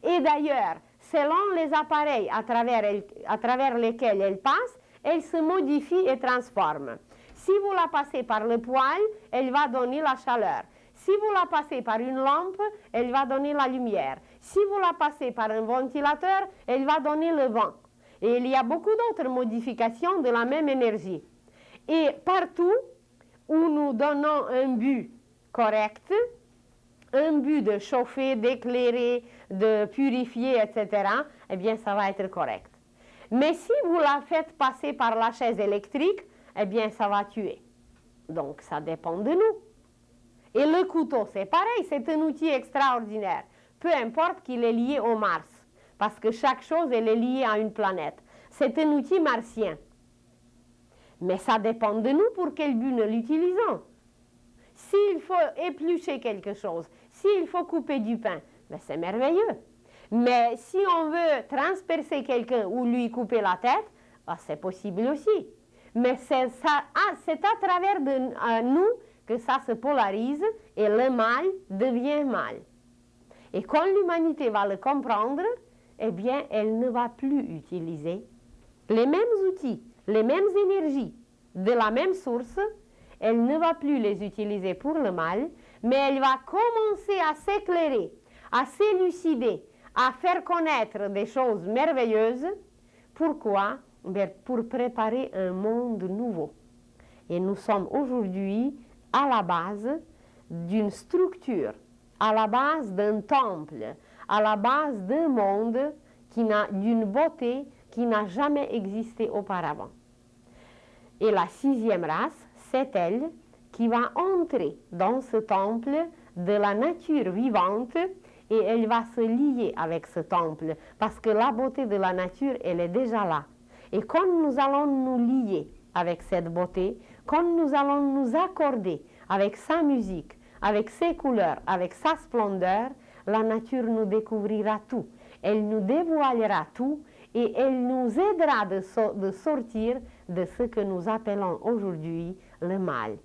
Et d'ailleurs, selon les appareils à travers lesquels elle passe, elle se modifie et transforme. Si vous la passez par le poêle, elle va donner la chaleur. Si vous la passez par une lampe, elle va donner la lumière. Si vous la passez par un ventilateur, elle va donner le vent. Et il y a beaucoup d'autres modifications de la même énergie. Et partout où nous donnons un but correct, un but de chauffer, d'éclairer, de purifier, etc., eh bien, ça va être correct. Mais si vous la faites passer par la chaise électrique, eh bien, ça va tuer. Donc, ça dépend de nous. Et le couteau, c'est pareil, c'est un outil extraordinaire. Peu importe qu'il est lié au Mars, parce que chaque chose, elle est liée à une planète. C'est un outil martien. Mais ça dépend de nous pour quel but nous l'utilisons. S'il faut éplucher quelque chose, s'il faut couper du pain, ben c'est merveilleux. Mais si on veut transpercer quelqu'un ou lui couper la tête, ben c'est possible aussi. Mais c'est à travers nous que ça se polarise et le mal devient mal. Et quand l'humanité va le comprendre, eh bien, elle ne va plus utiliser les mêmes outils, les mêmes énergies de la même source. Elle ne va plus les utiliser pour le mal, mais elle va commencer à s'éclairer, à s'élucider, à faire connaître des choses merveilleuses. Pourquoi? Pour préparer un monde nouveau. Et nous sommes aujourd'hui à la base d'une structure, à la base d'un temple, à la base d'un monde d'une beauté qui n'a jamais existé auparavant. Et la sixième race, c'est elle qui va entrer dans ce temple de la nature vivante et elle va se lier avec ce temple parce que la beauté de la nature, elle est déjà là. Et quand nous allons nous lier avec cette beauté, quand nous allons nous accorder avec sa musique, avec ses couleurs, avec sa splendeur, la nature nous découvrira tout. Elle nous dévoilera tout et elle nous aidera de sortir de ce que nous appelons aujourd'hui le mal.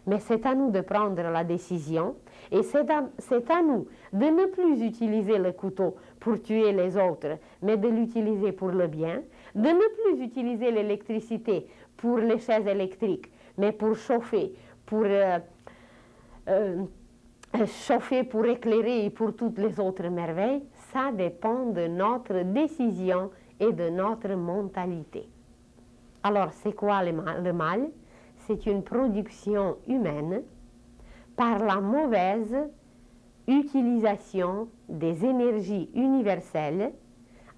Mais c'est à nous de prendre la décision et c'est à nous de ne plus utiliser le couteau pour tuer les autres, mais de l'utiliser pour le bien, de ne plus utiliser l'électricité pour les chaises électriques, mais pour chauffer, pour éclairer et pour toutes les autres merveilles. Ça dépend de notre décision et de notre mentalité. Alors, c'est quoi le mal? C'est une production humaine par la mauvaise utilisation des énergies universelles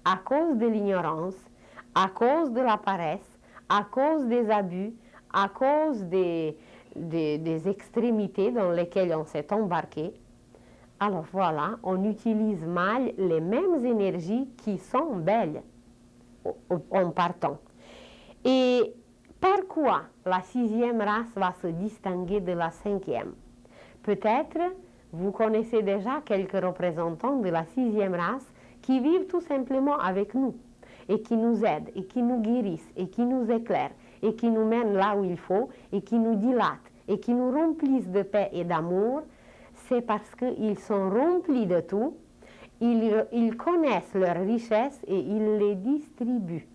à cause de l'ignorance, à cause de la paresse, à cause des abus, à cause des extrémités dans lesquelles on s'est embarqué. Alors voilà, on utilise mal les mêmes énergies qui sont belles en partant. Et par quoi la sixième race va se distinguer de la cinquième? Peut-être vous connaissez déjà quelques représentants de la sixième race qui vivent tout simplement avec nous et qui nous aident et qui nous guérissent et qui nous éclairent et qui nous mènent là où il faut et qui nous dilatent et qui nous remplissent de paix et d'amour. C'est parce qu'ils sont remplis de tout, ils connaissent leurs richesses et ils les distribuent.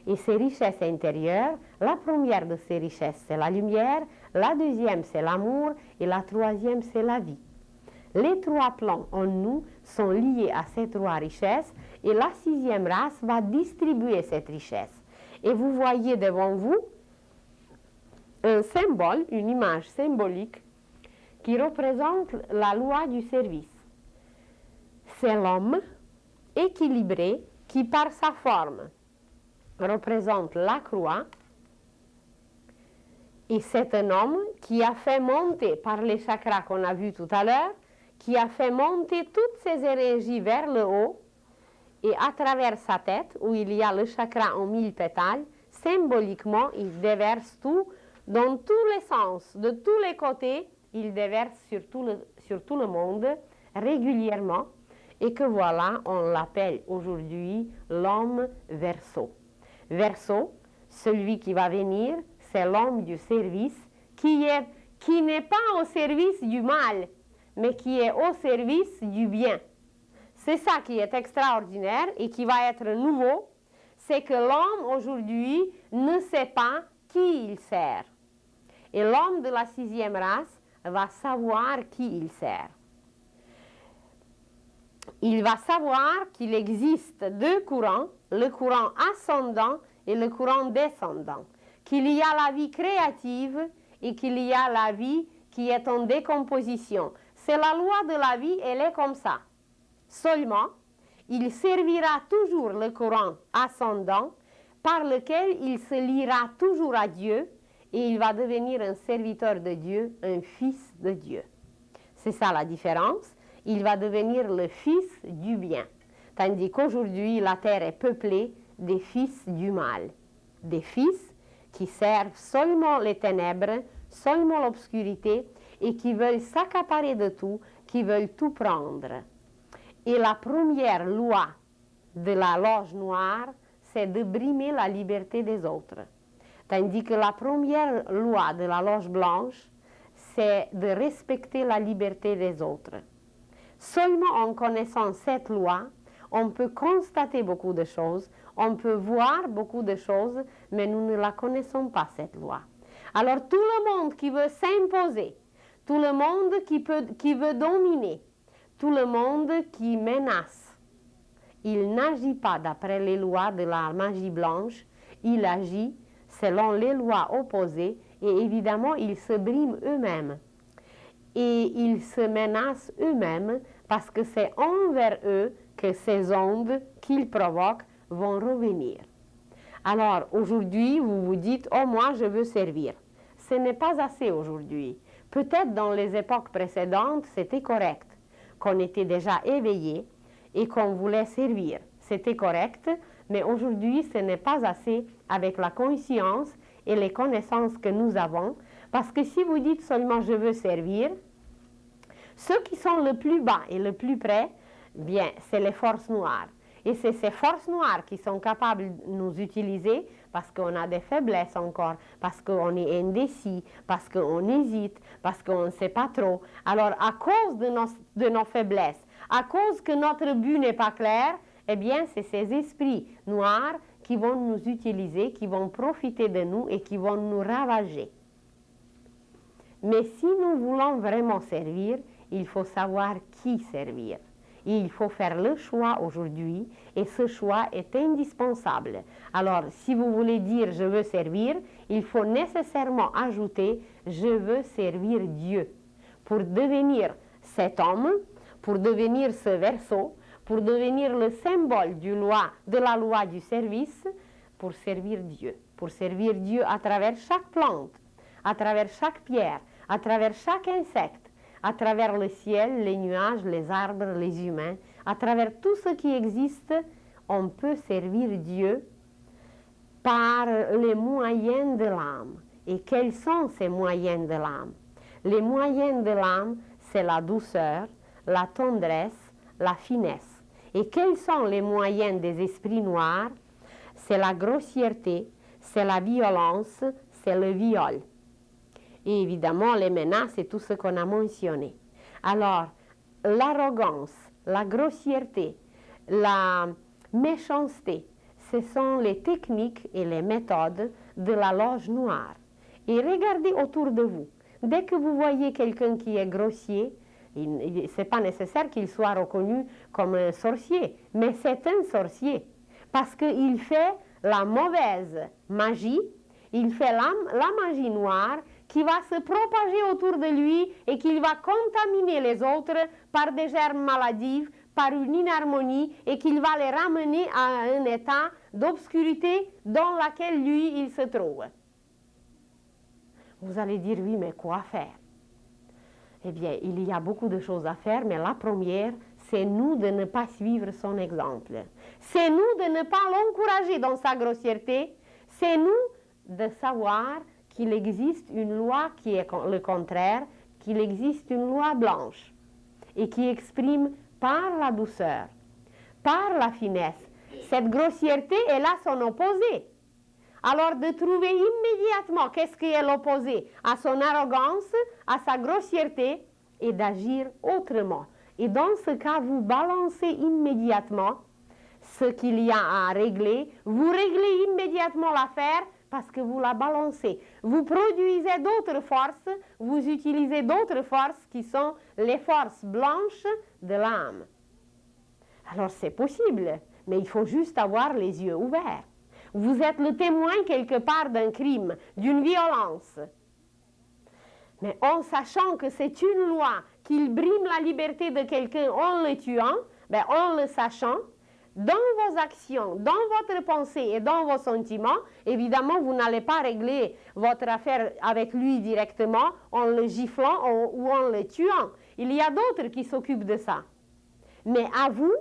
Et ces richesses intérieures, la première de ces richesses, c'est la lumière, la deuxième, c'est l'amour, et la troisième, c'est la vie. Les trois plans en nous sont liés à ces trois richesses, et la sixième race va distribuer cette richesse. Et vous voyez devant vous un symbole, une image symbolique, qui représente la loi du service. C'est l'homme équilibré qui, par sa forme, représente la croix, et c'est un homme qui a fait monter par les chakras qu'on a vus tout à l'heure, qui a fait monter toutes ses énergies vers le haut, et à travers sa tête, où il y a le chakra en 1000 pétales, symboliquement, il déverse tout dans tous les sens, de tous les côtés, il déverse sur tout le monde régulièrement, et que voilà, on l'appelle aujourd'hui l'homme Verseau. Verseau, celui qui va venir, c'est l'homme du service qui n'est pas au service du mal, mais qui est au service du bien. C'est ça qui est extraordinaire et qui va être nouveau, c'est que l'homme aujourd'hui ne sait pas qui il sert. Et l'homme de la sixième race va savoir qui il sert. Il va savoir qu'il existe deux courants, le courant ascendant et le courant descendant, qu'il y a la vie créative et qu'il y a la vie qui est en décomposition. C'est la loi de la vie, elle est comme ça. Seulement, il servira toujours le courant ascendant par lequel il se liera toujours à Dieu et il va devenir un serviteur de Dieu, un fils de Dieu. C'est ça la différence. Il va devenir le fils du bien. Tandis qu'aujourd'hui, la terre est peuplée des fils du mal. Des fils qui servent seulement les ténèbres, seulement l'obscurité et qui veulent s'accaparer de tout, qui veulent tout prendre. Et la première loi de la loge noire, c'est de brimer la liberté des autres. Tandis que la première loi de la loge blanche, c'est de respecter la liberté des autres. Seulement en connaissant cette loi, on peut constater beaucoup de choses, on peut voir beaucoup de choses, mais nous ne la connaissons pas, cette loi. Alors tout le monde qui veut s'imposer, tout le monde qui veut dominer, tout le monde qui menace, il n'agit pas d'après les lois de la magie blanche, il agit selon les lois opposées et évidemment, ils se briment eux-mêmes. Et ils se menacent eux-mêmes parce que c'est envers eux que ces ondes qu'ils provoquent vont revenir. Alors, aujourd'hui, vous vous dites « Oh, moi, je veux servir ». Ce n'est pas assez aujourd'hui. Peut-être dans les époques précédentes, c'était correct, qu'on était déjà éveillé et qu'on voulait servir. C'était correct, mais aujourd'hui, ce n'est pas assez avec la conscience et les connaissances que nous avons, parce que si vous dites seulement « je veux servir », ceux qui sont le plus bas et le plus près, bien, c'est les forces noires. Et c'est ces forces noires qui sont capables de nous utiliser parce qu'on a des faiblesses encore, parce qu'on est indécis, parce qu'on hésite, parce qu'on ne sait pas trop. Alors, à cause de nos faiblesses, à cause que notre but n'est pas clair, eh bien, c'est ces esprits noirs qui vont nous utiliser, qui vont profiter de nous et qui vont nous ravager. Mais si nous voulons vraiment servir, il faut savoir qui servir. Et il faut faire le choix aujourd'hui et ce choix est indispensable. Alors, si vous voulez dire « je veux servir », il faut nécessairement ajouter « je veux servir Dieu » pour devenir cet homme, pour devenir ce verseau, pour devenir le symbole de la loi du service, pour servir Dieu à travers chaque plante, à travers chaque pierre, à travers chaque insecte, à travers le ciel, les nuages, les arbres, les humains, à travers tout ce qui existe, on peut servir Dieu par les moyens de l'âme. Et quels sont ces moyens de l'âme? Les moyens de l'âme, c'est la douceur, la tendresse, la finesse. Et quels sont les moyens des esprits noirs? C'est la grossièreté, c'est la violence, c'est le viol. Et évidemment, les menaces et tout ce qu'on a mentionné. Alors, l'arrogance, la grossièreté, la méchanceté, ce sont les techniques et les méthodes de la loge noire. Et regardez autour de vous. Dès que vous voyez quelqu'un qui est grossier, ce n'est pas nécessaire qu'il soit reconnu comme un sorcier, mais c'est un sorcier. Parce qu'il fait la mauvaise magie, il fait la magie noire, qui va se propager autour de lui et qui va contaminer les autres par des germes maladifs, par une inharmonie et qu'il va les ramener à un état d'obscurité dans lequel lui, il se trouve. Vous allez dire, oui, mais quoi faire? Eh bien, il y a beaucoup de choses à faire, mais la première, c'est nous de ne pas suivre son exemple. C'est nous de ne pas l'encourager dans sa grossièreté. C'est nous de savoir qu'il existe une loi qui est le contraire, qu'il existe une loi blanche et qui exprime par la douceur, par la finesse. Cette grossièreté, elle a son opposé. Alors de trouver immédiatement qu'est-ce qui est l'opposé à son arrogance, à sa grossièreté et d'agir autrement. Et dans ce cas, vous balancez immédiatement ce qu'il y a à régler, vous réglez immédiatement l'affaire parce que vous la balancez. Vous produisez d'autres forces, vous utilisez d'autres forces qui sont les forces blanches de l'âme. Alors c'est possible, mais il faut juste avoir les yeux ouverts. Vous êtes le témoin quelque part d'un crime, d'une violence. Mais en sachant que c'est une loi qui brime la liberté de quelqu'un en le tuant, en le sachant, dans vos actions, dans votre pensée et dans vos sentiments, évidemment, vous n'allez pas régler votre affaire avec lui directement en le giflant ou en le tuant. Il y a d'autres qui s'occupent de ça. Mais à vous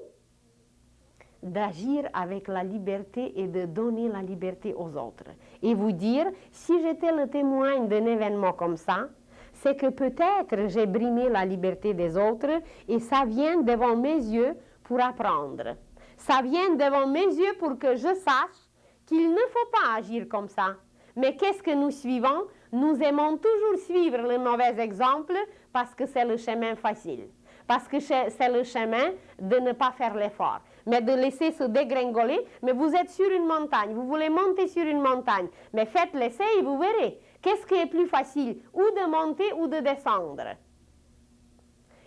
d'agir avec la liberté et de donner la liberté aux autres. Et vous dire, si j'étais le témoin d'un événement comme ça, c'est que peut-être j'ai brimé la liberté des autres et ça vient devant mes yeux pour apprendre. Ça vient devant mes yeux pour que je sache qu'il ne faut pas agir comme ça. Mais qu'est-ce que nous suivons? Nous aimons toujours suivre le mauvais exemple parce que c'est le chemin facile. Parce que c'est le chemin de ne pas faire l'effort, mais de laisser se dégringoler. Mais vous êtes sur une montagne, vous voulez monter sur une montagne, mais faites l'essai et vous verrez. Qu'est-ce qui est plus facile? Ou de monter ou de descendre.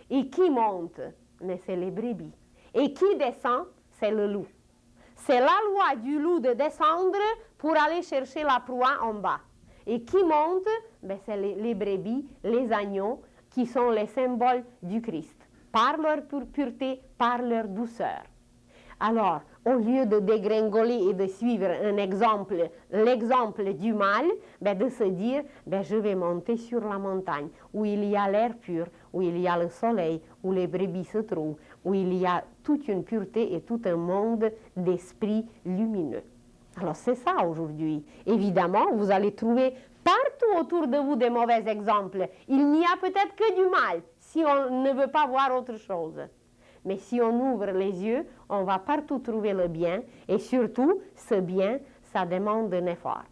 Et qui monte? Mais c'est les brebis. Et qui descend? c'est le loup. C'est la loi du loup de descendre pour aller chercher la proie en bas. Et qui monte? Ben, c'est les brebis, les agneaux, qui sont les symboles du Christ, par leur pureté, par leur douceur. Alors, au lieu de dégringoler et de suivre l'exemple du mal, ben de se dire, ben je vais monter sur la montagne, où il y a l'air pur, où il y a le soleil, où les brebis se trouvent, où il y a toute une pureté et tout un monde d'esprit lumineux. Alors c'est ça aujourd'hui. Évidemment, vous allez trouver partout autour de vous des mauvais exemples. Il n'y a peut-être que du mal, si on ne veut pas voir autre chose. Mais si on ouvre les yeux, on va partout trouver le bien. Et surtout, ce bien, ça demande un effort.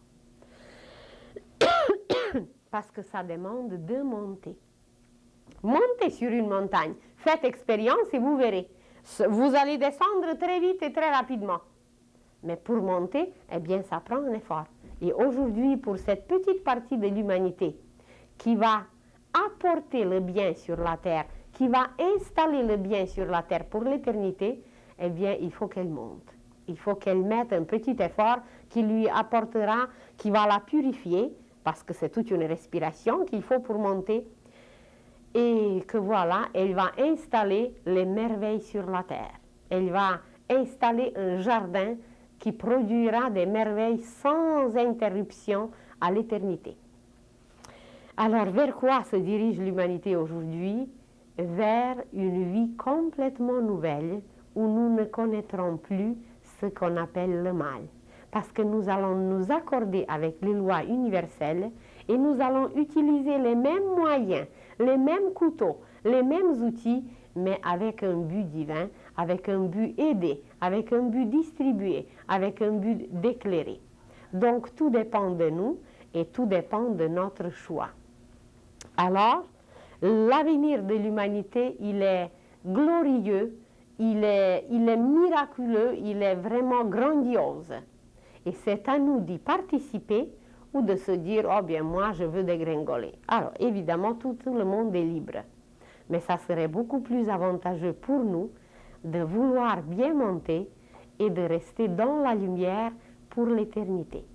Parce que ça demande de monter. Montez sur une montagne. Faites expérience et vous verrez. Vous allez descendre très vite et très rapidement. Mais pour monter, eh bien, ça prend un effort. Et aujourd'hui, pour cette petite partie de l'humanité qui va apporter le bien sur la terre, qui va installer le bien sur la terre pour l'éternité, eh bien, il faut qu'elle monte. Il faut qu'elle mette un petit effort qui lui apportera, qui va la purifier, parce que c'est toute une respiration qu'il faut pour monter, et que voilà, elle va installer les merveilles sur la terre. Elle va installer un jardin qui produira des merveilles sans interruption à l'éternité. Alors, vers quoi se dirige l'humanité aujourd'hui? Vers une vie complètement nouvelle où nous ne connaîtrons plus ce qu'on appelle le mal. Parce que nous allons nous accorder avec les lois universelles et nous allons utiliser les mêmes moyens, les mêmes couteaux, les mêmes outils, mais avec un but divin, avec un but aidé, avec un but distribué, avec un but d'éclairer. Donc tout dépend de nous et tout dépend de notre choix. Alors, l'avenir de l'humanité, il est glorieux, il est miraculeux, il est vraiment grandiose. Et c'est à nous d'y participer ou de se dire, oh bien moi je veux dégringoler. Alors évidemment tout le monde est libre. Mais ça serait beaucoup plus avantageux pour nous de vouloir bien monter et de rester dans la lumière pour l'éternité.